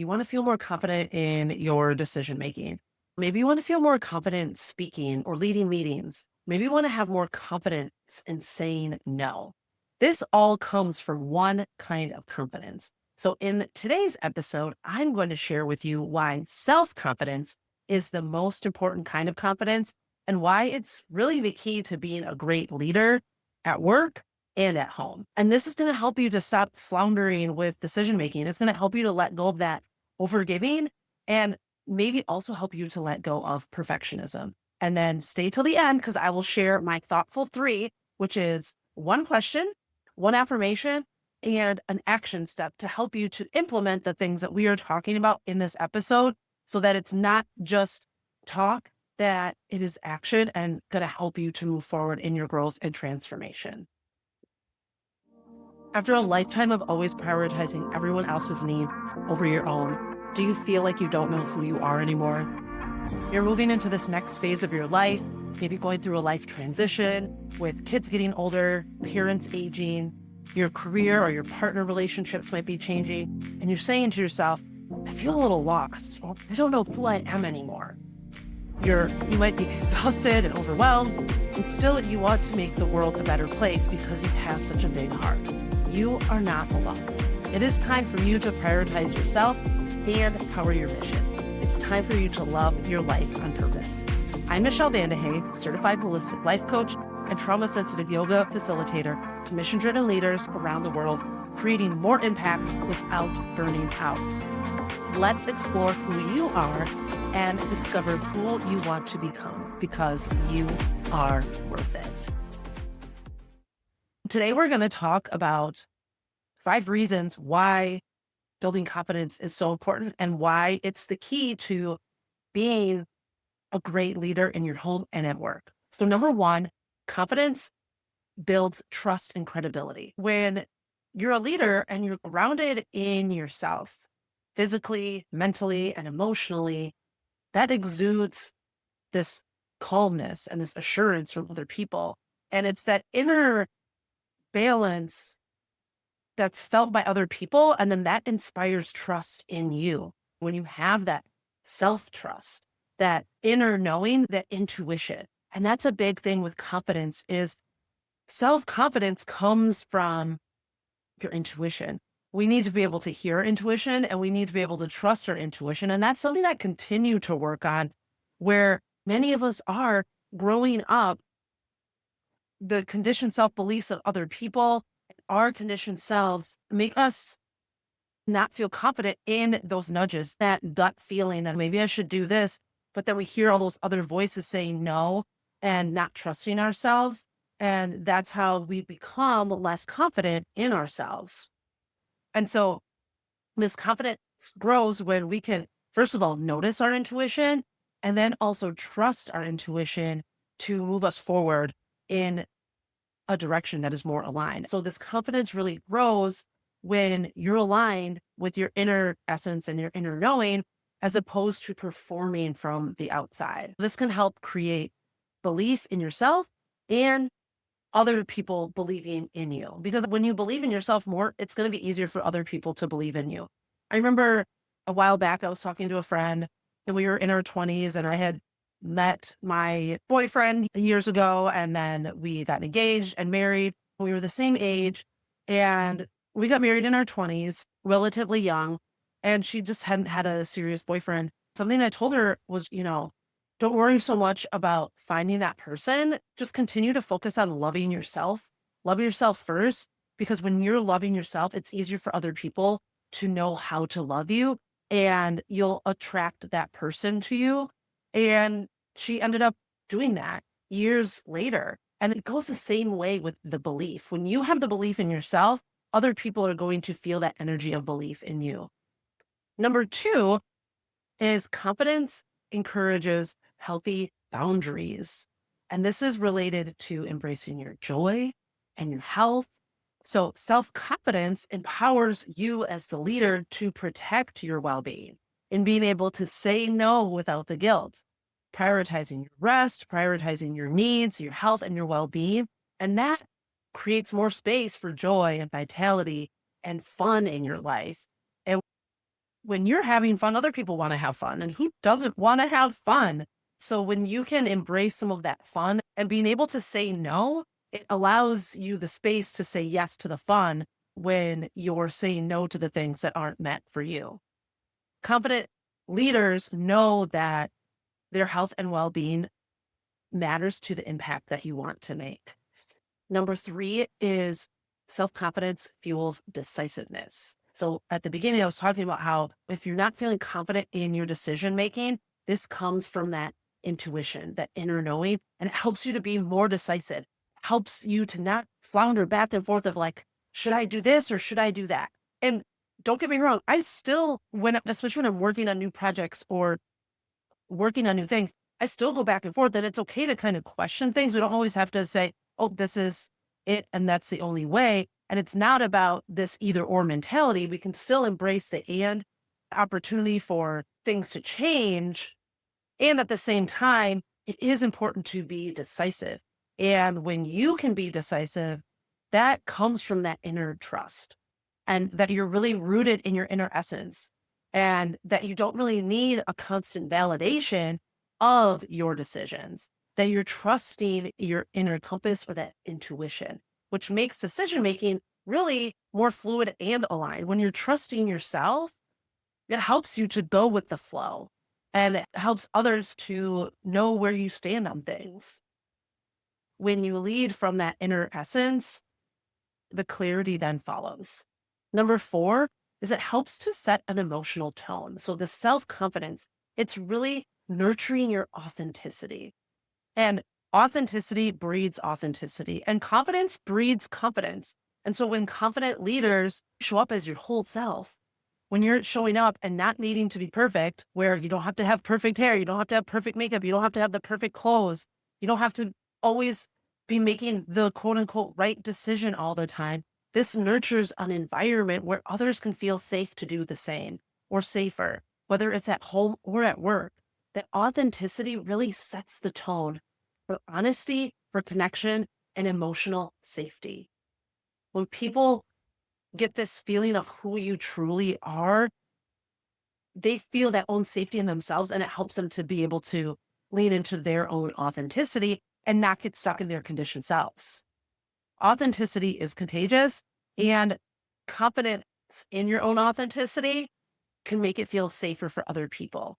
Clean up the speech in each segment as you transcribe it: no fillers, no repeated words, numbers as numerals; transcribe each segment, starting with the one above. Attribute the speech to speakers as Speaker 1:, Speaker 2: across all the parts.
Speaker 1: You want to feel more confident in your decision making. Maybe you want to feel more confident speaking or leading meetings. Maybe you want to have more confidence in saying no. This all comes from one kind of confidence. So, in today's episode, I'm going to share with you why self confidence is the most important kind of confidence and why it's really the key to being a great leader at work and at home. And this is going to help you to stop floundering with decision making. It's going to help you to let go of that overgiving and maybe also help you to let go of perfectionism. And then stay till the end because I will share my thoughtful three, which is one question, one affirmation, and an action step to help you to implement the things that we are talking about in this episode so that it's not just talk, that it is action and going to help you to move forward in your growth and transformation. After a lifetime of always prioritizing everyone else's needs over your own, do you feel like you don't know who you are anymore? You're moving into this next phase of your life, maybe going through a life transition with kids getting older, parents aging, your career or your partner relationships might be changing, and you're saying to yourself, I feel a little lost, or I don't know who I am anymore. You might be exhausted and overwhelmed, and still you want to make the world a better place because you have such a big heart. You are not alone. It is time for you to prioritize yourself and power your mission. It's time for you to love your life on purpose. I'm Michelle VandeHey, certified holistic life coach and trauma-sensitive yoga facilitator to mission-driven leaders around the world, creating more impact without burning out. Let's explore who you are and discover who you want to become because you are worth it. Today, we're going to talk about 5 reasons why building confidence is so important and why it's the key to being a great leader in your home and at work. So number 1, confidence builds trust and credibility. When you're a leader and you're grounded in yourself, physically, mentally, and emotionally, that exudes this calmness and this assurance from other people. And it's that inner balance that's felt by other people. And then that inspires trust in you. When you have that self-trust, that inner knowing, that intuition. And that's a big thing with confidence is self-confidence comes from your intuition. We need to be able to hear intuition and we need to be able to trust our intuition. And that's something that I continue to work on where many of us are growing up. The conditioned self-beliefs of other people, our conditioned selves make us not feel confident in those nudges, that gut feeling that maybe I should do this, but then we hear all those other voices saying no and not trusting ourselves. And that's how we become less confident in ourselves. And so this confidence grows when we can, first of all, notice our intuition and then also trust our intuition to move us forward in a direction that is more aligned. So this confidence really grows when you're aligned with your inner essence and your inner knowing, as opposed to performing from the outside. This can help create belief in yourself and other people believing in you. Because when you believe in yourself more, it's going to be easier for other people to believe in you. I remember a while back, I was talking to a friend and we were in our 20s and I had met my boyfriend years ago and then we got engaged and married. We were the same age and we got married in our 20s, relatively young, and she just hadn't had a serious boyfriend. Something I told her was, don't worry so much about finding that person. Just continue to focus on loving yourself. Love yourself first, because when you're loving yourself, it's easier for other people to know how to love you and you'll attract that person to you. And she ended up doing that years later. And it goes the same way with the belief. When you have the belief in yourself, other people are going to feel that energy of belief in you. Number 2 is confidence encourages healthy boundaries. And this is related to embracing your joy and your health. So self-confidence empowers you as the leader to protect your well-being and being able to say no without the guilt, prioritizing your rest, prioritizing your needs, your health, and your well-being. And that creates more space for joy and vitality and fun in your life. And when you're having fun, other people want to have fun, and who doesn't want to have fun? So when you can embrace some of that fun and being able to say no, it allows you the space to say yes to the fun when you're saying no to the things that aren't meant for you. Confident leaders know that their health and well-being matters to the impact that you want to make. Number three is self-confidence fuels decisiveness. So at the beginning, I was talking about how if you're not feeling confident in your decision making, this comes from that intuition, that inner knowing, and it helps you to be more decisive, helps you to not flounder back and forth of like, should I do this or should I do that? And don't get me wrong, I still, especially when I'm working on new projects or working on new things, I still go back and forth, and it's okay to kind of question things. We don't always have to say, oh, this is it and that's the only way. And it's not about this either or mentality. We can still embrace the and opportunity for things to change. And at the same time, it is important to be decisive. And when you can be decisive, that comes from that inner trust and that you're really rooted in your inner essence and that you don't really need a constant validation of your decisions, that you're trusting your inner compass or that intuition, which makes decision making really more fluid and aligned. When you're trusting yourself, it helps you to go with the flow and it helps others to know where you stand on things. When you lead from that inner essence, the clarity then follows. Number four is it helps to set an emotional tone. So the self-confidence, it's really nurturing your authenticity. And authenticity breeds authenticity, and confidence breeds confidence. And so when confident leaders show up as your whole self, when you're showing up and not needing to be perfect, where you don't have to have perfect hair, you don't have to have perfect makeup, you don't have to have the perfect clothes, you don't have to always be making the quote unquote right decision all the time. This nurtures an environment where others can feel safe to do the same or safer, whether it's at home or at work. That authenticity really sets the tone for honesty, for connection, and emotional safety. When people get this feeling of who you truly are, they feel that own safety in themselves, and it helps them to be able to lean into their own authenticity and not get stuck in their conditioned selves. Authenticity is contagious, and confidence in your own authenticity can make it feel safer for other people.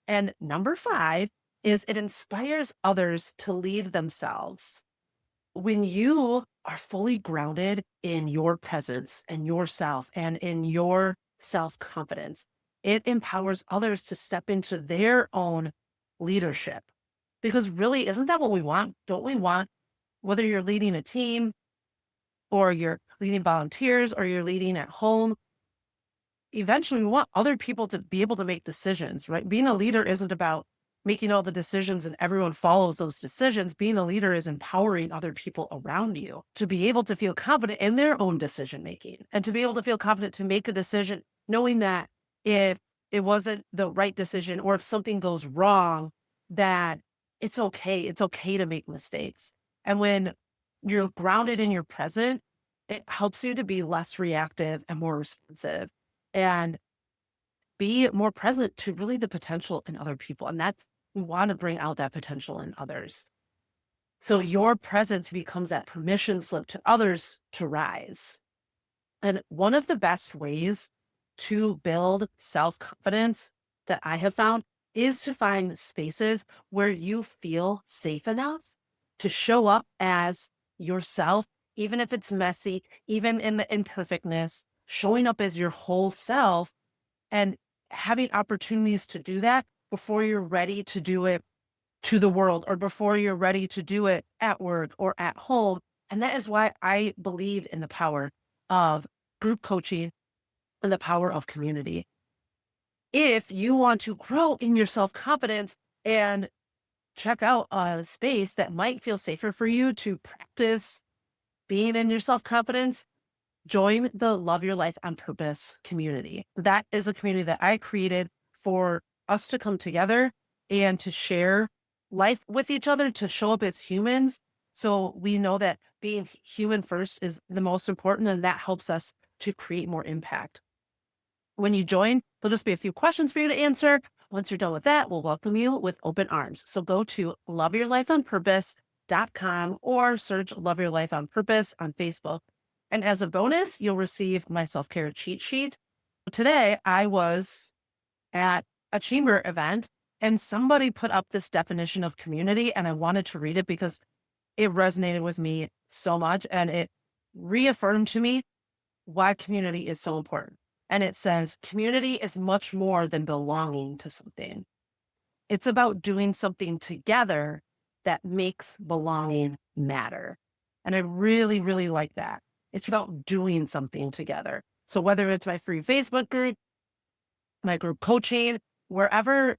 Speaker 1: And number five is it inspires others to lead themselves. When you are fully grounded in your presence and yourself and in your self confidence, it empowers others to step into their own leadership. Because really, isn't that what we want? Don't we want, whether you're leading a team or you're leading volunteers or you're leading at home, eventually we want other people to be able to make decisions, right? Being a leader isn't about making all the decisions and everyone follows those decisions. Being a leader is empowering other people around you to be able to feel confident in their own decision making and to be able to feel confident to make a decision, knowing that if it wasn't the right decision or if something goes wrong, that it's okay. It's okay to make mistakes. And when you're grounded in your present, it helps you to be less reactive and more responsive and be more present to really the potential in other people. And that's, we want to bring out that potential in others. So your presence becomes that permission slip to others to rise. And one of the best ways to build self-confidence that I have found is to find spaces where you feel safe enough to show up as yourself, even if it's messy, even in the imperfectness, showing up as your whole self and having opportunities to do that before you're ready to do it to the world or before you're ready to do it at work or at home. And that is why I believe in the power of group coaching and the power of community. If you want to grow in your self confidence and check out a space that might feel safer for you to practice being in your self confidence, join the Love Your Life on Purpose community. That is a community that I created for us to come together and to share life with each other, to show up as humans. So we know that being human first is the most important, and that helps us to create more impact. When you join, there'll just be a few questions for you to answer. Once you're done with that, we'll welcome you with open arms. So go to loveyourlifeonpurpose.com or search Love Your Life on Purpose on Facebook. And as a bonus, you'll receive my self-care cheat sheet. Today, I was at a chamber event and somebody put up this definition of community, and I wanted to read it because it resonated with me so much and it reaffirmed to me why community is so important. And it says, community is much more than belonging to something. It's about doing something together that makes belonging matter. And I really, really like that. It's about doing something together. So whether it's my free Facebook group, my group coaching, wherever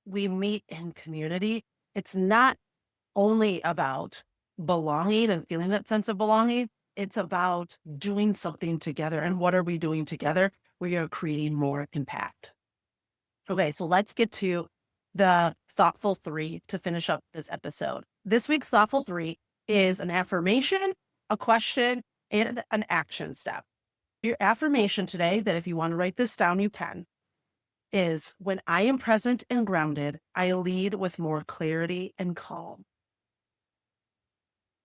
Speaker 1: we meet in community, it's not only about belonging and feeling that sense of belonging. It's about doing something together. And what are we doing together? We are creating more impact. Okay, so let's get to the thoughtful 3 to finish up this episode. This week's thoughtful 3 is an affirmation, a question, and an action step. Your affirmation today, that if you want to write this down, you can, is when I am present and grounded, I lead with more clarity and calm.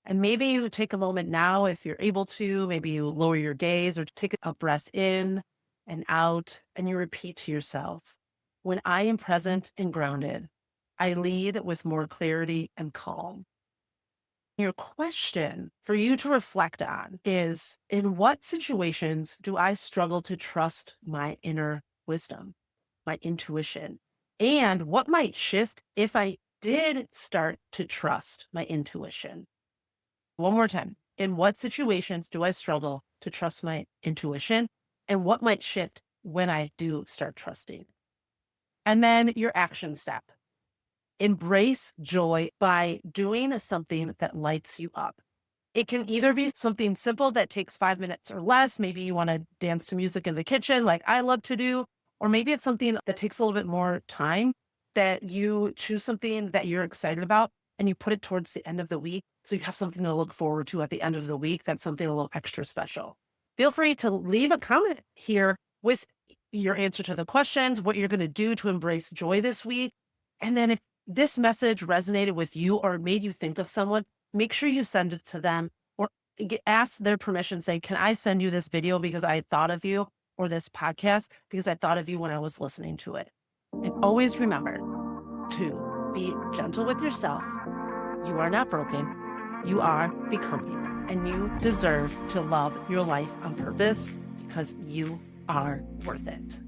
Speaker 1: And maybe you take a moment now, if you're able to, maybe you lower your gaze or take a breath in and out, and you repeat to yourself, when I am present and grounded, I lead with more clarity and calm. Your question for you to reflect on is, in what situations do I struggle to trust my inner wisdom, my intuition? And what might shift if I did start to trust my intuition? One more time. In what situations do I struggle to trust my intuition? And what might shift when I do start trusting? And then your action step. Embrace joy by doing something that lights you up. It can either be something simple that takes 5 minutes or less. Maybe you want to dance to music in the kitchen like I love to do. Or maybe it's something that takes a little bit more time, that you choose something that you're excited about and you put it towards the end of the week. So you have something to look forward to at the end of the week. That's something a little extra special. Feel free to leave a comment here with your answer to the questions, what you're going to do to embrace joy this week. And then if this message resonated with you or made you think of someone, make sure you send it to them or ask their permission. Say, can I send you this video because I thought of you, or this podcast because I thought of you when I was listening to it? And always remember to be gentle with yourself. You are not broken. You are becoming, and you deserve to love your life on purpose because you are worth it.